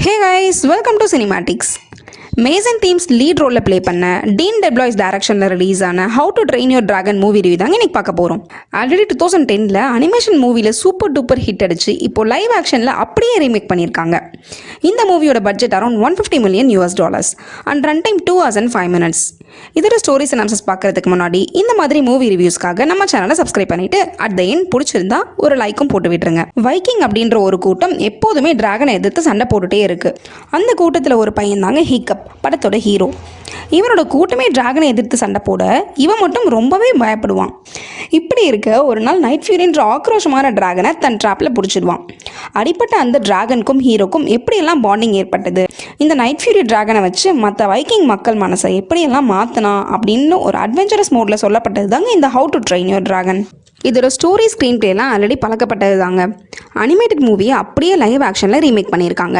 Hey guys, welcome to Cinematics. Mason themes lead ரோலில் play பண்ண dean டெப்ளாய்ஸ் டைரக்ஷனில் release ஆன how to train your dragon movie review தாங்க இன்னைக்கு பார்க்க போகிறோம். ஆல்ரெடி 2010 அனிமேஷன் மூவியில் சூப்பர் டூப்பர் ஹிட் அடிச்சு இப்போ லைவ் ஆக்ஷனில் அப்படியே ரீமேக் பண்ணியிருக்காங்க. இந்த மூவியோட budget around $150 million and run time 2 hours and 5 minutes. இதோட ஸ்டோரிஸ் அனாலிசிஸ் பார்க்கறதுக்கு முன்னாடி இந்த மாதிரி மூவி ரிவ்யூஸ்க்காக நம்ம சேனலை சப்ஸ்கிரைப் பண்ணிட்டு அட் த எண்ட் பிடிச்சிருந்தா ஒரு லைக்கும் போட்டு விட்டுருங்க. வைக்கிங் அப்படின்ற ஒரு கூட்டம் எப்போதுமே டிராகனை எதிர்த்து சண்டை போட்டுட்டே இருக்கு. அந்த கூட்டத்தில் ஒரு பையன் தாங்க ஹிக்கப், படத்தோட ஹீரோ. இவனோட கூட்டமே டிராகனை எதிர்த்து சண்டை போட இவன் மட்டும் ரொம்பவே பயப்படுவான். இப்படி இருக்க ஒரு நாள் நைட் ஃபியூரின்ற ஆக்ரோஷமான டிராகனை தன் ட்ராப்பில் பிடிச்சிடுவான். அடிப்பட்ட அந்த டிராகனுக்கும் ஹீரோக்கும் எப்படியெல்லாம் பாண்டிங் ஏற்பட்டது, இந்த நைட் ஃபியூரி டிராகனை வச்சு மற்ற வைக்கிங் மக்கள் மனசை எப்படியெல்லாம் மாற்றினா அப்படின்னு ஒரு அட்வென்ச்சரஸ் மோடில் சொல்லப்பட்டது தாங்க இந்த how to train your dragon. இதோட ஸ்டோரி ஸ்க்ரீன் பிளேலாம் ஆல்ரெடி பழக்கப்பட்டது தாங்க. அனிமேட்டட் மூவியை அப்படியே லைவ் ஆக்ஷனில் ரீமேக் பண்ணியிருக்காங்க.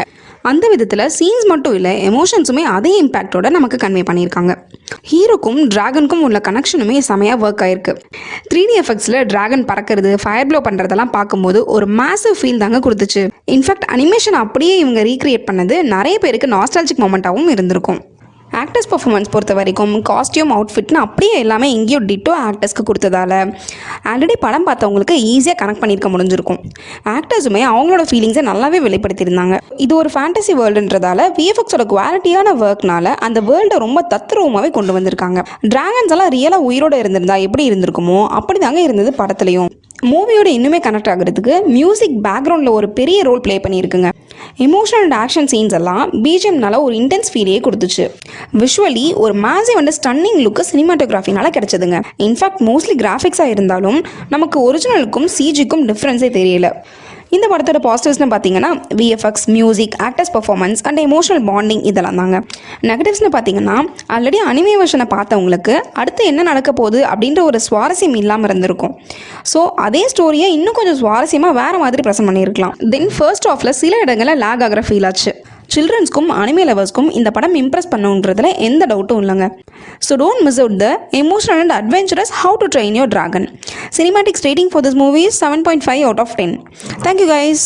அந்த விதத்தில் சீன்ஸ் மட்டும் இல்லை, எமோஷன்ஸுமே அதே இம்பேக்டோட நமக்கு கன்வே பண்ணியிருக்காங்க. ஹீரோக்கும் டிராகனுக்கும் உள்ள கனெக்ஷனுமே செமையாக ஒர்க் ஆயிருக்கு. 3D எஃபெக்ட்ஸில் டிராகன் பறக்கிறது, ஃபயர் ப்ளோ பண்ணுறதெல்லாம் பார்க்கும்போது ஒரு மேசிவ் ஃபீல் தாங்க கொடுத்துச்சு. இன்ஃபேக்ட் அனிமேஷன் அப்படியே இவங்க ரீக்ரியேட் பண்ணது நிறைய பேருக்கு நாஸ்டாலஜிக் மொமெண்ட்டாகவும் இருந்திருக்கும். ஆக்டர்ஸ் பர்ஃபார்மன்ஸ் பொறுத்த வரைக்கும் காஸ்டியூம், அவுட்ஃபிட்னு அப்படியே எல்லாமே எங்கேயோ டிட்டோ ஆக்டர்ஸ்க்கு கொடுத்ததால ஆல்ரெடி படம் பார்த்தவங்களுக்கு ஈஸியாக கனெக்ட் பண்ணியிருக்க முடிஞ்சிருக்கும். ஆக்டர்ஸுமே அவங்களோட ஃபீலிங்ஸை நல்லாவே வெளிப்படுத்தியிருந்தாங்க. இது ஒரு ஃபேண்டசி வேர்ல்டுன்றதால விஎஃப்எக்ஸோட குவாலிட்டியான ஒர்க்னால அந்த வேர்ல்டை ரொம்ப தத்ரூபமாகவே கொண்டு வந்திருக்காங்க. டிராகன்ஸ் எல்லாம் ரியலாக உயிரோடு இருந்திருந்தா எப்படி இருந்திருக்குமோ அப்படி தாங்க இருந்தது படத்துலையும். மூவியோட இன்னுமே கனெக்ட் ஆகிறதுக்கு மியூசிக் பேக்ரவுண்டில் ஒரு பெரிய ரோல் ப்ளே பண்ணியிருக்குங்க. எமோஷனல் அண்ட் ஆக்ஷன் சீன்ஸ் எல்லாம் பிஜிஎம்னால ஒரு இன்டென்ஸ் ஃபீலையே கொடுத்துச்சு. விஷுவலி ஒரு மேசிவ் அண்ட் ஸ்டன்னிங் லுக்கு சினிமாட்டோகிராஃபினால கிடைச்சதுங்க. இன்ஃபேக்ட் மோஸ்ட்லி கிராஃபிக்ஸாக இருந்தாலும் நமக்கு ஒரிஜினலுக்கும் சிஜிக்கும் டிஃப்ரென்ஸே தெரியல. இந்த படத்தோட பாசிட்டிவ்ஸ்னு பார்த்தீங்கன்னா VFX, music, actors performance and emotional bonding இதெல்லாம் தாங்க. நெகட்டிவ்ஸ்னு பார்த்தீங்கன்னா ஆல்ரெடி அனிமே வெர்ஷனை பார்த்தவங்களுக்கு அடுத்து என்ன நடக்க போகுது அப்படின்ற ஒரு சுவாரஸ்யம் இல்லாமல் இருந்திருக்கும். ஸோ அதே ஸ்டோரியை இன்னும் கொஞ்சம் சுவாரஸ்யமாக வேறு மாதிரி ப்ரெசென்ட் பண்ணியிருக்கலாம். தென் ஃபர்ஸ்ட் ஆஃபில் சில இடங்களில் லேக் ஆகிற ஃபீல் ஆச்சு. சில்ட்ரன்ஸ்க்கும் அனிமே லவர்ஸ்க்கும் இந்த படம் இம்ப்ரெஸ் பண்ணுன்றதுல எந்த டவுட்டும் இல்லைங்க. So don't miss out the emotional and adventurous how to train your dragon. Cinematics rating for this movie is 7.5 out of 10. Thank you guys.